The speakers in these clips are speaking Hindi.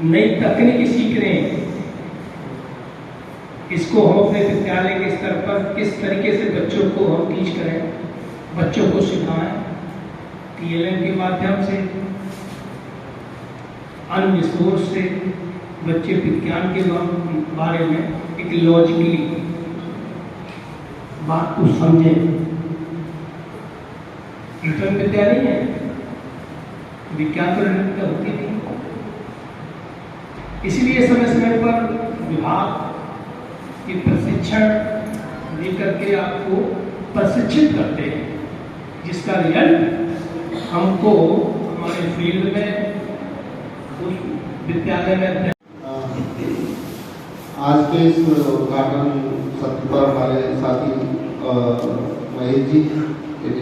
नई तकनीक सीख रहे हैं, इसको हम अपने विद्यालय के स्तर पर किस तरीके से बच्चों को हम टीच करें, बच्चों को सिखाएं, TLM के माध्यम से, अन्य सोर्स से बच्चे विज्ञान के बारे में एक लॉजिकली बात को समझें। इंटरन विद्या नहीं है, विज्ञान पर निर्भर होती नहीं। इसीलिए समय समय पर विभाग के प्रशिक्षण देकर के आपको प्रशिक्षित करते हैं, जिसका रिजल्ट हमको हमारे फील्ड में उस विद्यालय में। आज के इस उद्घाटन सत्र पर हमारे साथी महेश जी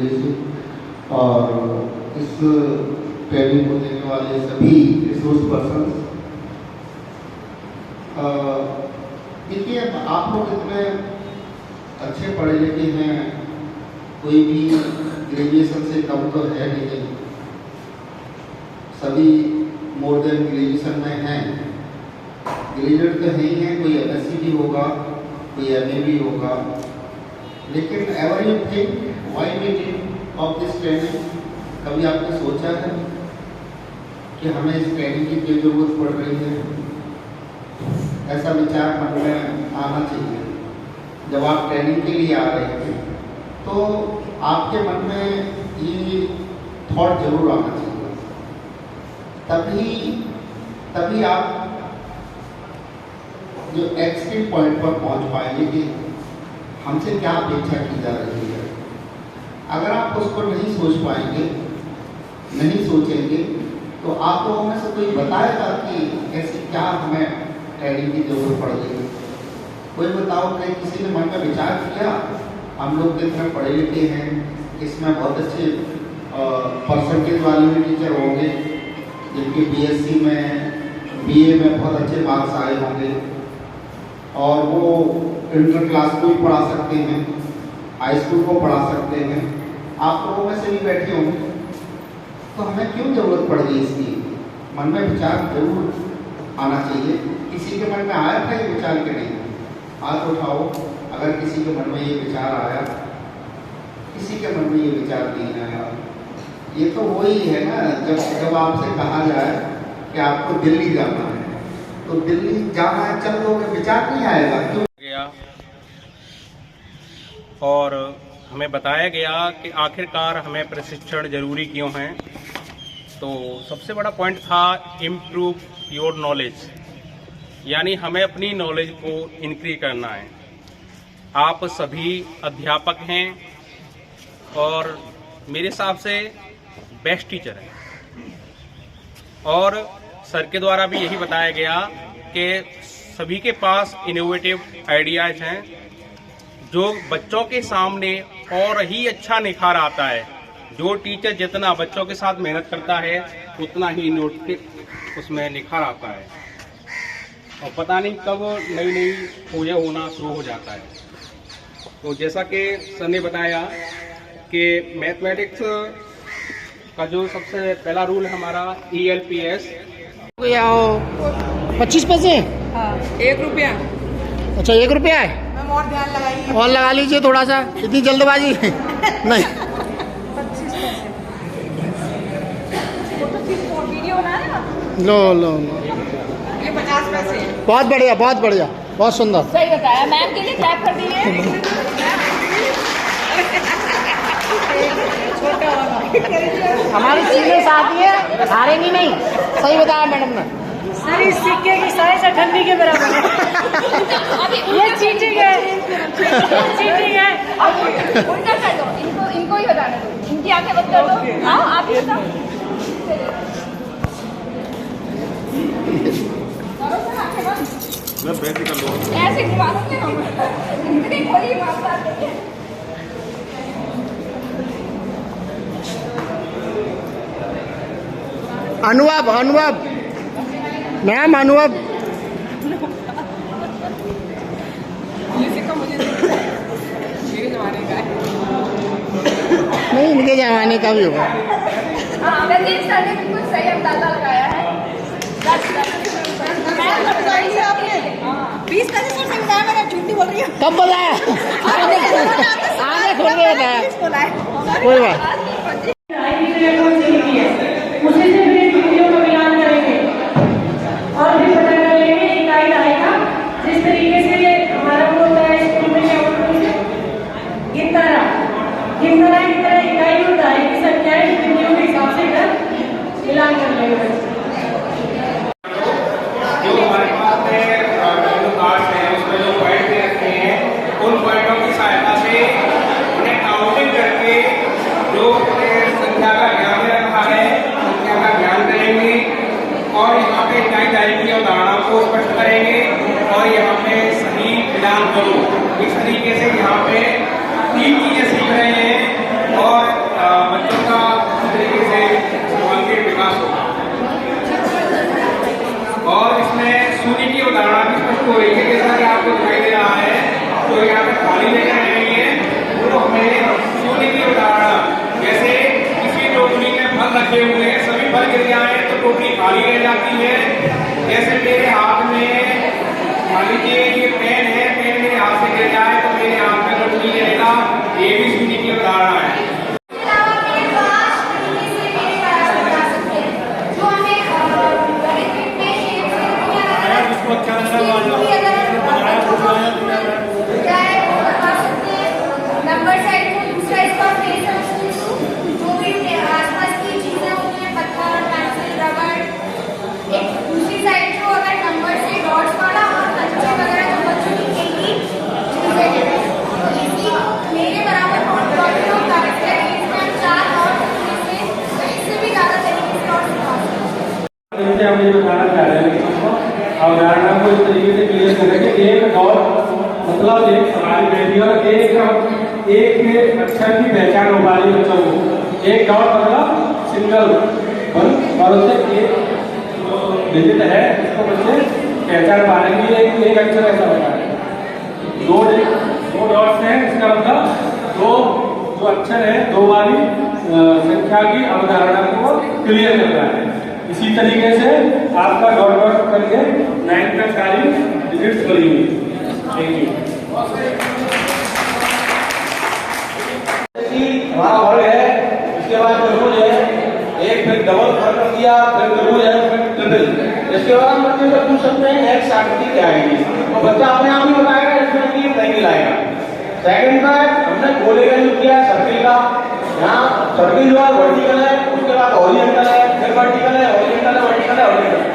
जी और इस ट्रेनिंग को देने वाले सभी रिसोर्स पर्सन, देखिए आप लोग इतने अच्छे पढ़े लिखे हैं, कोई भी ग्रेजुएशन से कम तो है नहीं, सभी मोर देन ग्रेजुएशन में हैं। ग्रेजुएट तो है ही है, कोई MSc भी होगा, कोई MA भी होगा, लेकिन ever you think why we need of this training? कभी आपने सोचा है कि हमें इस ट्रेनिंग की क्यों जरूरत पड़ रही है? ऐसा विचार मन में आना चाहिए। जब आप ट्रेनिंग के लिए आ रहे थे तो आपके मन में ये थॉट जरूर आना चाहिए, तभी आप जो एक्सट्रीम पॉइंट पर पहुंच पाएंगे कि हमसे क्या अपेक्षा की जा रही है। अगर आप उसको नहीं सोच पाएंगे, नहीं सोचेंगे, तो आप लोगों में से कोई बताएगा कि ऐसे क्या हमें ट्रेनिंग की जरूरत पड़ रही है? कोई बताओ कि किसी ने मन में विचार किया, हम लोग जितने पढ़े लिखे हैं इसमें बहुत अच्छे परसेंटेज वाले भी टीचर होंगे, जिनके BSc में BA में बहुत अच्छे मार्क्स आए होंगे और वो इंटर क्लास को भी पढ़ा सकते हैं, हाई स्कूल को पढ़ा सकते हैं। आप लोगों में से भी बैठे होंगे, तो हमें क्यों जरूरत पड़ गई इसकी? मन में विचार जरूर आना चाहिए। किसी के मन में आया था ये विचार के नहीं? हाथ उठाओ अगर किसी के मन में ये विचार आया। किसी के मन में ये विचार नहीं आया। ये तो वही है ना, जब आपसे कहा जाए कि आपको दिल्ली जाना है, तो दिल्ली जाना है, चल लोगे, विचार नहीं आएगा क्यों? गया और हमें बताया गया कि आखिरकार हमें प्रशिक्षण जरूरी क्यों है। तो सबसे बड़ा पॉइंट था इम्प्रूव योर नॉलेज, यानी हमें अपनी नॉलेज को इंक्रीज करना है। आप सभी अध्यापक हैं और मेरे हिसाब से बेस्ट टीचर हैं, और सर के द्वारा भी यही बताया गया कि सभी के पास इनोवेटिव आइडियाज हैं जो बच्चों के सामने और ही अच्छा निखार आता है। जो टीचर जितना बच्चों के साथ मेहनत करता है उतना ही इनोवेटिव उसमें निखार आता है, और पता नहीं कब नई नई खोजें होना शुरू हो जाता है। तो जैसा कि सर ने बताया कि मैथमेटिक्स का जो सबसे पहला रूल है हमारा ELPS। 25 पैसे? हाँ, 1 रुपया। अच्छा 1 रुपया है? मैम और ध्यान लगाइए, और लगा लीजिए थोड़ा सा, इतनी जल्दबाजी नहीं। 25 पैसे। वो तो फिर वीडियो बना रहे हैं। लो लो लो, ये 50 पैसे। बहुत बढ़िया, बहुत बढ़िया, बहुत सुंदर। सही बताया, मैम के लिए क्लैप कर दीजिए। हमारी चीजें साथी है, हारेंगी नहीं। सही बताया मैडम ने। सारी सिक्के की साइज ठंडी के बराबर है। ये चीटिंग है, चीटिंग है। उल्टा कर दो, इनको ही बताने दो, इनकी आंखें बंद कर दो। हाँ आप ही बताओ। ऐसे घुमा सकते हम, इतनी बड़ी बात है। अनुभव, अनुभव मैम, अनुभव। नहीं, इनके जमाने का भी होगा। हाँ, वैसे सर ने बिल्कुल सही अंदाजा लगाया है। कब बताया? आने खोल के बताया। कोई बात उसी से फिर वीडियो का मिलान करेंगे और फिर पता कर लेंगे एक गाइड आएगा जिस तरीके से हमारा वो होता है स्कूल में क्या होता है गिनतारा की तरह इकाई होता है कि संख्या है बिंदियों के हिसाब से इधर मिलान कर लेंगे। जो हमारे पास में जो कार्ड्स हैं उसमें जो पॉइंट दे रखे हैं उन पॉइंटों की सहायता से उन्हें काउंटिंग करके जो संख्या का ज्ञान दे रखा है संख्या का ज्ञान करेंगे और यहाँ पे इकाई जाएगी अवधारणाओं को स्पष्ट करेंगे और यहाँ पे सही मिलान करो। इस तरीके से यहाँ पे 3 चीजें सीख रहे हैं और बच्चों का इस तरीके से सर्वांगीण विकास होगा। और इसमें सूर्य की अवधारणा भी स्पष्ट हो रही है जैसा कि आपको दिखाई दे रहा है। तो यहाँ पे थाली लेकर आ रही है वो हमें सूर्य की अवधारणा जैसे किसी टोकरी में फल रखे हुए हैं सभी फल गिर जाए तो टोकरी खाली रह जाती है। जैसे मेरे हाथ में मान लीजिए ये पेन है पेन मेरे हाथ से गिर जाए तो मेरे हाथ में कुछ नहीं रहेगा। ये भी सूर्य की अवधारणा है। हम ये बताना चाह रहे हैं अवधारणा को इस तरीके से क्लियर करें कि एक डॉट मतलब एक सवारी बैठी और एक अक्षर की पहचान हो पा रही है बच्चों को। एक डॉट मतलब सिंगल वन और उससे एक डिजिट है इसको बच्चे पहचान पा रहे हैं। एक अक्षर ऐसा होता है दो डॉट्स हैं इसका मतलब दो जो अक्षर है दो वाली संख्या की अवधारणा को क्लियर कर रहा है। इसी तरीके से आपका डॉट डॉट करके 9 तक सारी डिजिट्स बनी हुई। Thank you. हमारा वर्ग है इसके बाद त्रिभुज है एक फिर डबल कर दिया फिर त्रिभुज है फिर ट्रिपल। इसके बाद हम बच्चे से पूछ सकते हैं एक्स आकृति क्या आएगी तो बच्चा अपने आप ही बताएगा इसमें कि ट्रायंगल आएगा। सेकंड का हमने गोले का यूज किया सर्किल का। यहाँ सर्किल जो है वर्टिकल है उसके बाद हॉरिजॉन्टल है फिर वर्टिकल है हॉरिजॉन्टल है वर्टिकल है हॉरिजॉन्टल।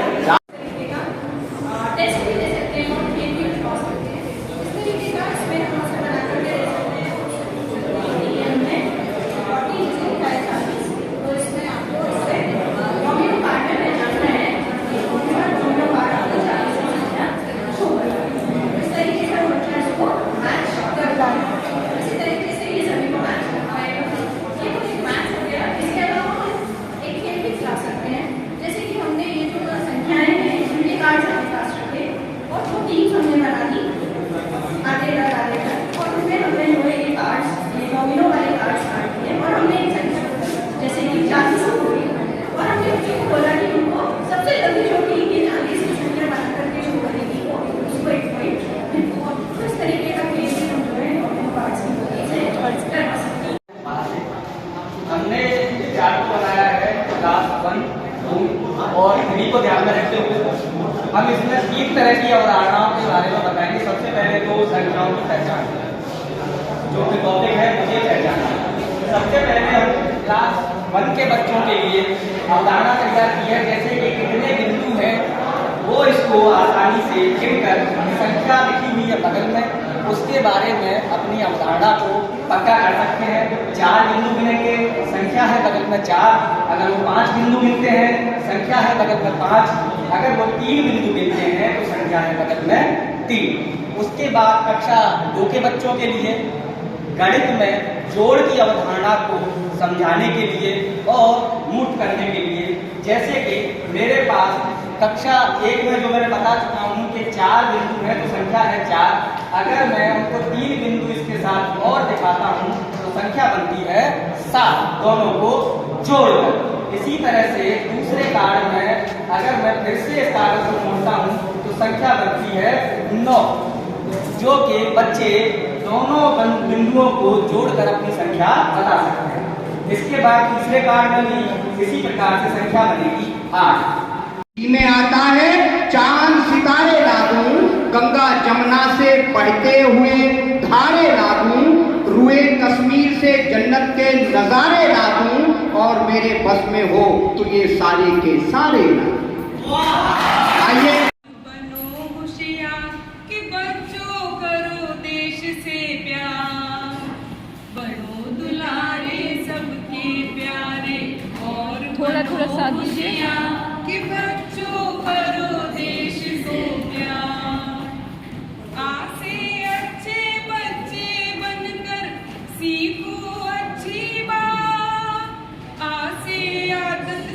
और 3 को ध्यान में रखते हुए हम इसमें 3 तरह की अवधारणाओं के बारे में बताएंगे। सबसे पहले तो संख्याओं की पहचान जो कि टॉपिक है मुझे पहचान। सबसे पहले हम क्लास 1 के बच्चों के लिए अवधारणा तैयार की है जैसे कि कितने बिंदु हैं वो इसको आसानी से गिनकर संख्या लिखी हुई है बगल में उसके बारे में अपनी अवधारणा को पक्का कर सकते हैं। 4 बिंदु गिनेंगे संख्या है बगल में 4। अगर वो 5 बिंदु गिनते हैं संख्या है बगल में 5। अगर वो 3 बिंदु गिनते हैं तो संख्या है बगल में 3। उसके बाद कक्षा 2 के बच्चों के लिए गणित में जोड़ की अवधारणा को समझाने के लिए और मूर्त करने के लिए जैसे कि मेरे पास कक्षा 1 में जो मैंने बता चुका हूँ कि 4 बिंदु है तो संख्या है 4। अगर मैं उनको 3 बिंदु इसके साथ और दिखाता हूँ तो संख्या बनती है 7 दोनों को जोड़कर। इसी तरह से दूसरे कार्ड में अगर मैं फिर से इस कार्ड को मोड़ता हूँ तो संख्या बनती है 9। जो कि बच्चे दोनों बिंदुओं को जोड़कर अपनी संख्या बता सकते हैं। इसके बाद तीसरे कार्ड में भी इसी प्रकार से संख्या बनेगी 8। में आता है चांद सितारे लागू, गंगा जमुना से बहते हुए धारे लागू, रुए कश्मीर से जन्नत के नजारे लागू, और मेरे बस में हो तो ये सारे के सारे लागू। आइए बनो होशियार कि बच्चों करो देश से प्यार, बनो दुलारे सबके प्यारे, और थोड़ा साथ दीजिए। कि बच्चों करो देश को प्यार, आसे अच्छे बच्चे बनकर सीखो अच्छी बात, आसे आदत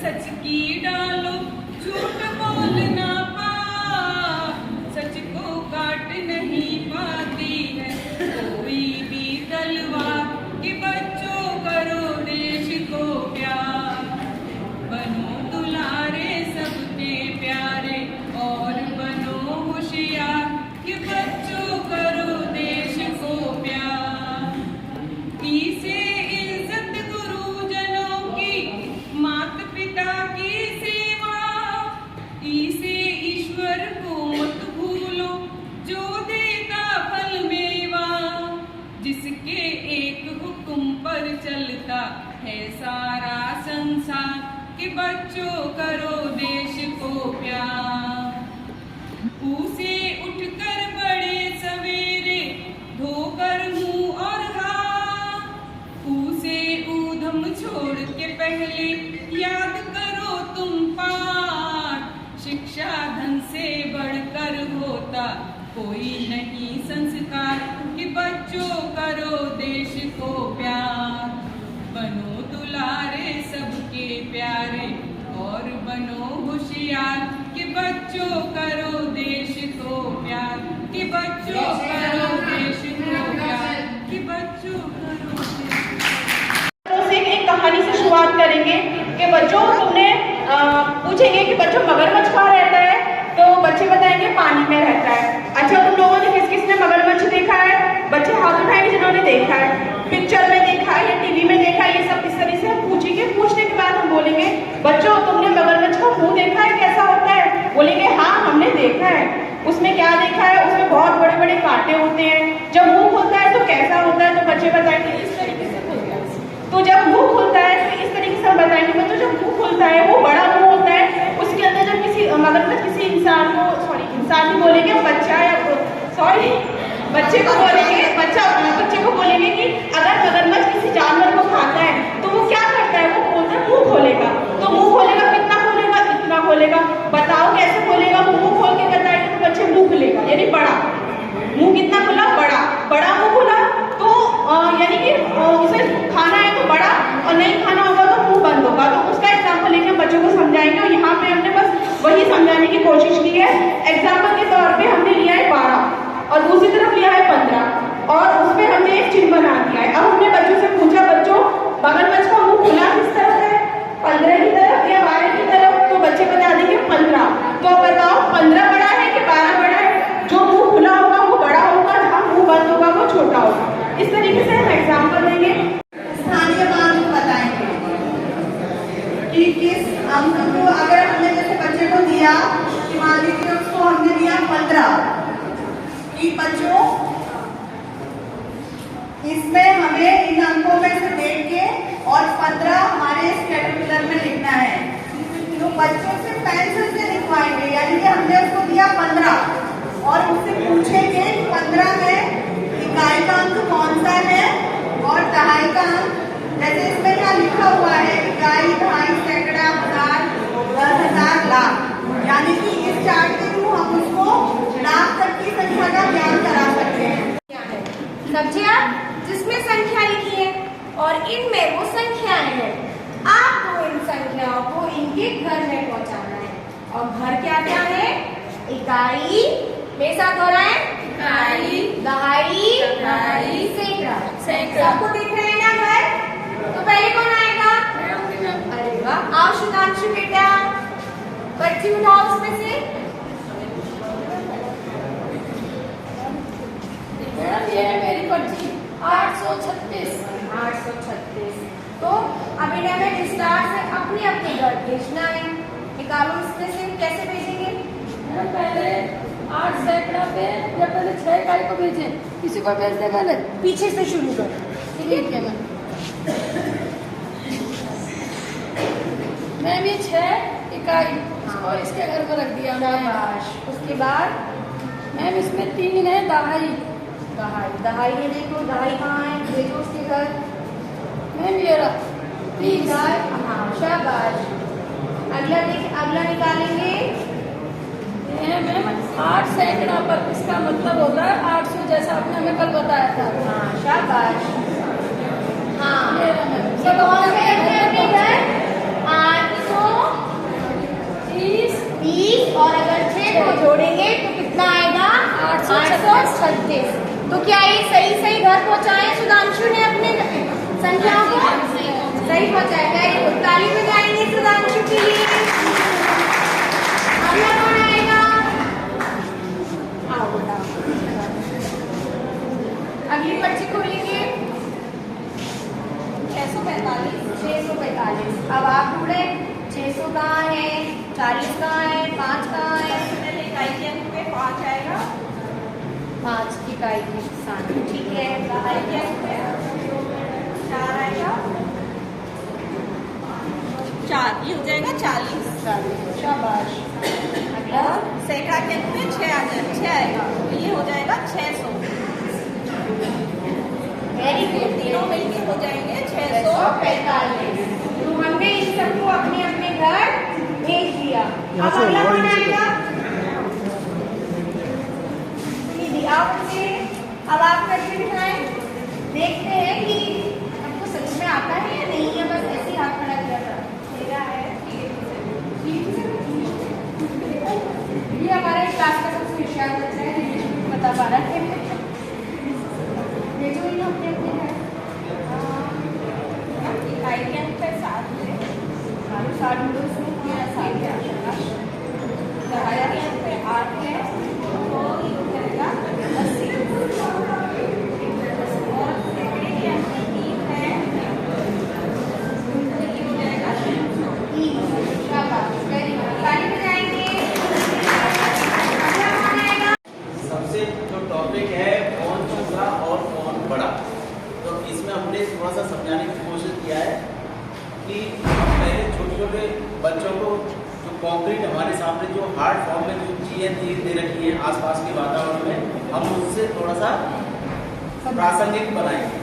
सच की डालो, झूठ बोलना पाप, सच को काट नहीं पाती है कोई भी तलवार, कि बच्चों करो देश को प्यार, बनो दुलारे सबके प्यारे, और बनो होशियार कि बच्चों करो देश को प्यार। इसे इज्जत गुरुजनों की, माता पिता की सेवा, इसे ईश्वर को मत भूलो जो देता फल मेवा, जिसके एक हुक्म पर चलता है सारा संसार, कि बच्चों करो देश को प्यार। उसे उठकर बड़े सवेरे धोकर मुंह और हाथ, उसे ऊधम छोड़ के पहले याद करो तुम पाठ, शिक्षा धन से बढ़कर होता कोई नहीं संस्कार, कि बच्चों करो देश को प्यार, बनो दुलारे सबके प्यारे, और बनो होशियार कि बच्चों करो देश को प्यार, कि बच्चों करो देश को प्यार, कि बच्चों करो देश को तो से एक कहानी से शुरुआत करेंगे कि बच्चों तुमने पूछेंगे कि बच्चों मगरमच्छ कहाँ रहता है, तो बच्चे बताएंगे पानी में रहता है। अच्छा तुम लोगों ने किस किस ने मगरमच्छ देखा है? बच्चे हाथ उठाएंगे जिन्होंने देखा है, पिक्चर में देखा है या टीवी में देखा है, ये सब इस तरह से हम पूछेंगे। पूछने के बाद हम बोलेंगे बच्चों तुमने मगरमच्छ का मुंह देखा है, कैसा होता है? बोलेंगे हाँ हमने देखा है। उसमें क्या देखा है? उसमें बहुत बड़े बड़े कांटे होते हैं। जब मुंह खुलता है तो कैसा होता है? तो बच्चे बताएंगे इस तरीके से खुलता है। तो जब मुंह खुलता है तो इस तरीके से हम बताएंगे बच्चों जब मुंह खुलता है वो बड़ा मुंह होता है, उसके अंदर जब किसी मगरमच्छ किसी इंसान को इंसान भी बोलेंगे बच्चा या बच्चे को बोलेंगे कि अगर मगरमच्छ किसी जानवर को खाता है तो वो क्या करता है? वो बोलता है मुंह खोलेगा। तो मुंह खोलेगा, कितना खोलेगा? इतना खोलेगा। बताओ कैसे खोलेगा? वो मुंह खोल के बताएंगे तो बच्चे मुंह खुलेगा, यानी बड़ा मुंह। कितना खुला? बड़ा मुंह खुला तो यानी कि उसे खाना है तो बड़ा, और नहीं खाना होगा तो मुंह बंद होगा। तो उसका एग्जाम्पल लेके बच्चों को समझाएंगे, और यहाँ पे हमने बस वही समझाने की कोशिश की है। एग्जाम्पल के तौर पे हमने लिया है 12 और दूसरी तरफ लिया है 15, और उसमें हमने एक चिन्ह बना दिया है। अब हमने बच्चों से पूछा बच्चों मगरमच्छ का मुंह खुला किस तरफ है? 15 की तरफ या 12 की तरफ? तो बच्चे बता देंगे 15। तो अब बताओ 15 बड़ा है कि 12 बड़ा है? जो मुंह खुला होगा वो बड़ा होगा, जहाँ मुंह बंद होगा वो छोटा होगा। इस तरीके से हम एग्जाम्पल देंगे। स्थानीय मान बताएंगे कि किस अंक को, अगर हमने जैसे बच्चे को दिया कि मान लीजिए उसको हमने दिया 15 कि बच्चों इसमें हमें इन अंकों में से देख के और 15 हमारे इस कैटेगरी में लिखना है। तो बच्चों से पेंसिल से लिखवाएंगे, यानी कि हमने उसको दिया 15 और उससे पूछेंगे 15 में इकाई का अंक कौन सा है और दहाई का अंक। जैसे इसमें क्या लिखा हुआ है इकाई, दहाई, सैकड़ा, हजार, 10,000, लाख, यानी कि इस चार्ट के थ्रू हम उसको लाख तक की संख्या का ज्ञान करा सकते हैं। सब्जियां जिसमें संख्या लिखी है और इनमें वो संख्याएं हैं, आपको इन संख्याओं को इनके घर में पहुंचाना है। और घर क्या क्या है? इकाई, मेरे साथ हो रहा है इकाई, दहाई, सैकड़ा। सबको दिख रहे हैं ना घर? तो पहले कौन आएगा? अरे वाह, आओ सुधांशु बेटा, बच्ची उठाओ उसमें से। पर्ची 836। 836। तो अब इन्हें हमें विस्तार से अपने अपने घर भेजना है। निकालो इसमें से कैसे भेजेंगे? पहले 8 सैकड़ा पे या पहले 6 इकाई को भेजें, किसी को भेज दे पहले पीछे से शुरू कर। ठीक है मैम ये 6 इकाई इसको इसके घर पर रख दिया शाबाश। उसके बाद मैम इसमें 3 है दहाई। दहाई है, देखो दहाई कहाँ है, भेजो उसके घर। मैम ये रहा 30। हाँ शाबाश। अगला निकालेंगे। ये मैम 8 सैकड़ा पर, इसका मतलब होता है 800, जैसा आपने हमें कल बताया था। हाँ शाबाश। हाँ ये रहा मैम सब कौन से अपने घर? 830 और अगर 6 को जोड़ेंगे तो कितना आएगा? 836। तो क्या ये सही घर पहुंचाए सुधांशु ने अपने संख्याओं को? सही पहुंचाया। वेरी गुड, ताली बजाएंगे सुधांशु के लिए। अगला कौन आएगा? आओ बेटा, अगली पर्ची खोलेंगे। 645। 645। अब आप ढूंढे 600 कहाँ है, 40 कहाँ है, 5 कहाँ है? इकाई के अंक पे 5 आएगा, 5 की इकाई के साथ। ठीक है। दहाई के अंक पे 4 आएगा, 4 ये हो जाएगा 40। शाबाश। अगला और सैकड़ा के अंक में 6 आएगा, तो ये हो जाएगा 600। Very good. तीनों मिलके हो जाएंगे 645। तो हमने इन सबको अपने अपने घर भेज दिया। अब अगला कौन आएगा? दीदी आप मुझे अब आप करके दिखाएं। देखते हैं कि आपको सच में आता है या नहीं है, बस ऐसे ही हाथ खड़ा किया था। मेरा है ये हमारे क्लास का सबसे होशियार बच्चा है, बता पा रहा है। ये जो इन अपने अपने घर इकाई के अंक पे 7 है, 60 नूडल्स में मेरा 7 है। दहाई के अंक पे 8 है, तो ये हो जाएगा 80। और सैकड़े के अंक पे 3 है, तो ये हो जाएगा 300। शाबाश, वेरी गुड, ताली बजाएंगे। अगला कौन आएगा? सबसे जो टॉपिक है कौन छोटा और कौन बड़ा, तो इसमें हमने थोड़ा सा समझाने की कोशिश किया है कि पहले छोटे छोटे बच्चों को जो कंक्रीट हमारे सामने जो हार्ड फॉर्म में जो चीज़ें दे रखी हैं आसपास के वातावरण में, हम उससे थोड़ा सा प्रासंगिक बनाएंगे।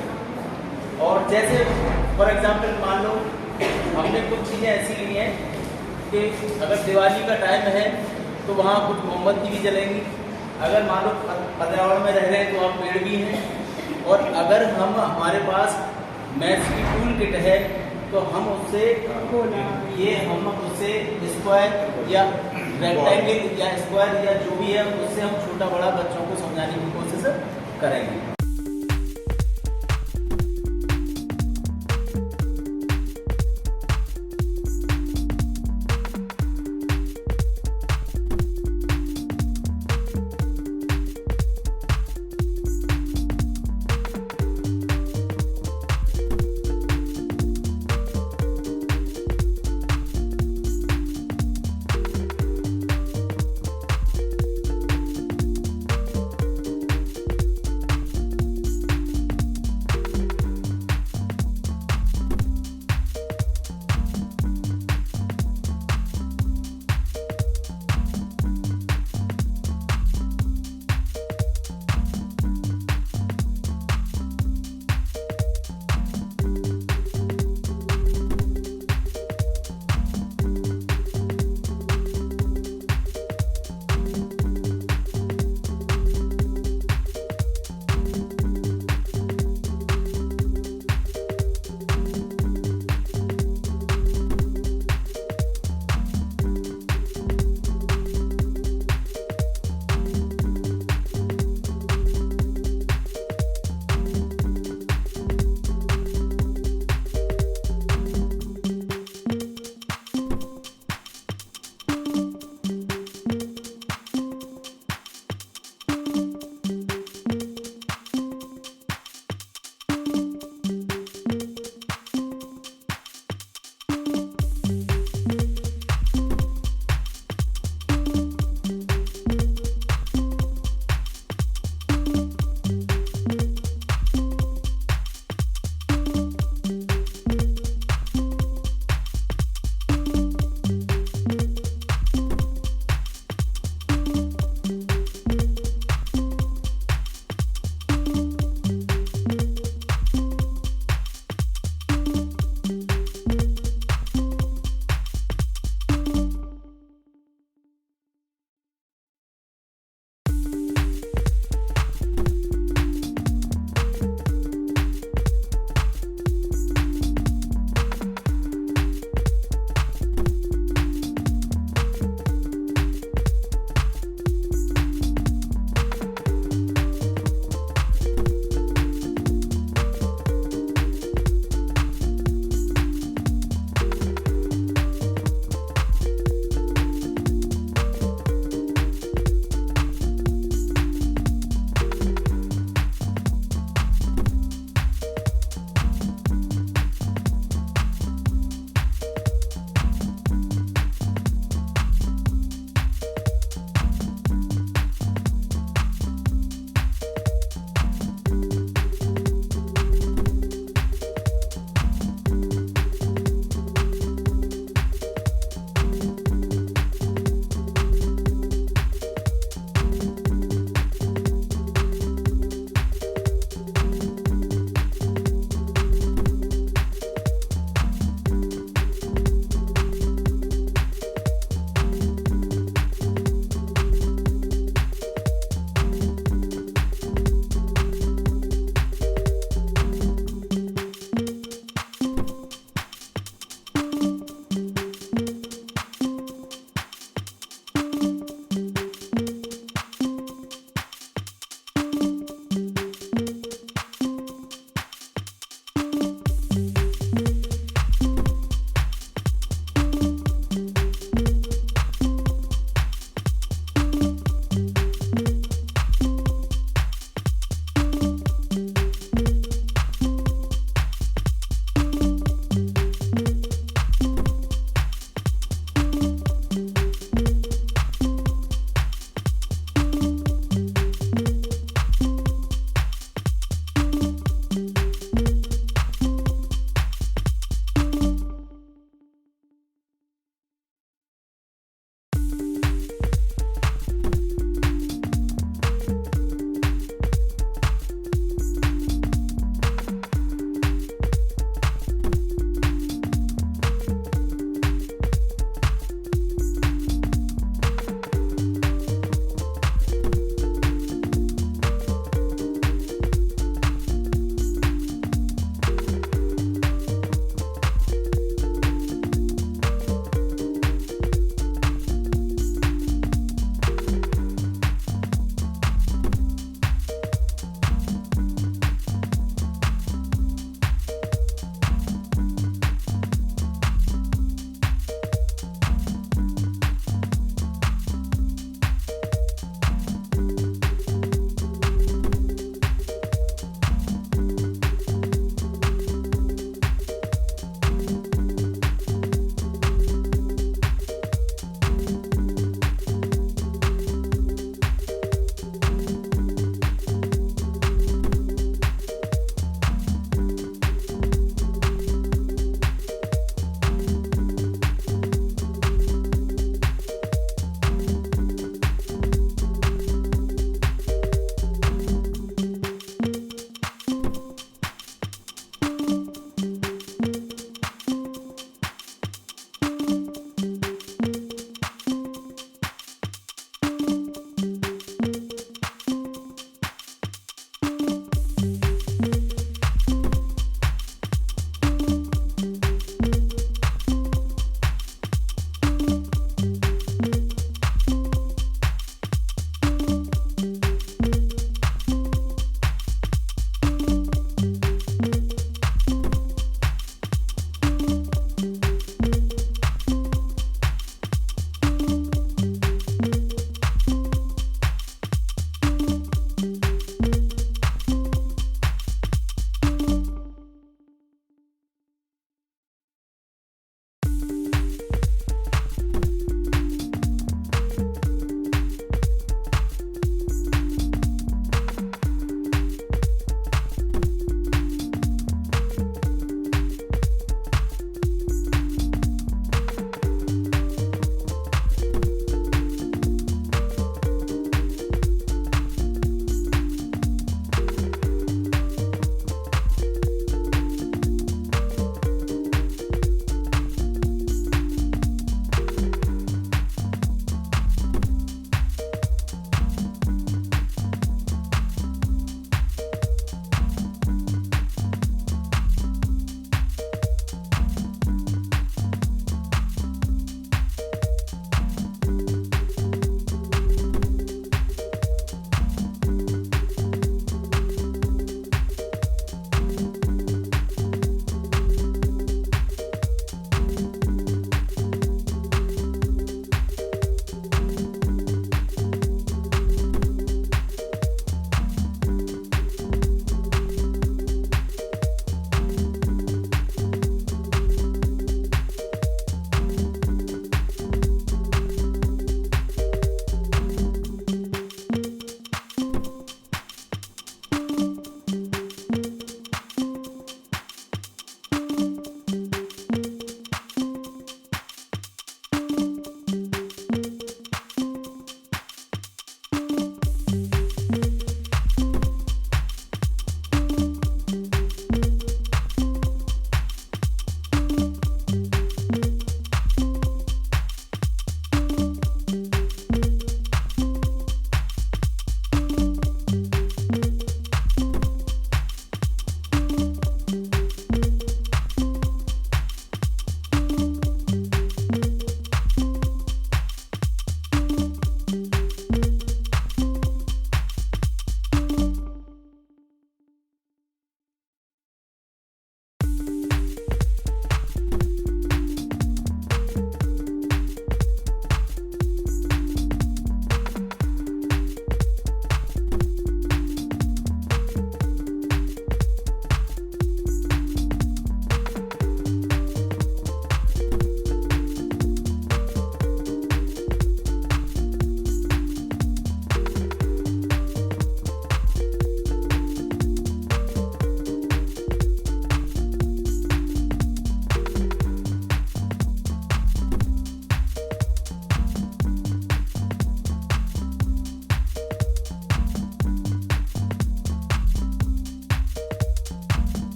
और जैसे फॉर एग्जाम्पल मान लो हमने कुछ चीज़ें ऐसी ली हैं कि अगर दिवाली का टाइम है तो वहाँ कुछ मोमबत्ती भी जलेंगी। अगर मान लो पर्यावरण में रह रहे हैं तो आप पेड़ भी हैं। और अगर हमारे पास मैथ्स की टूल किट है तो हम उससे स्क्वायर या रेक्टेंगल या स्क्वायर या जो भी है उससे हम छोटा बड़ा बच्चों को समझाने की कोशिश करेंगे।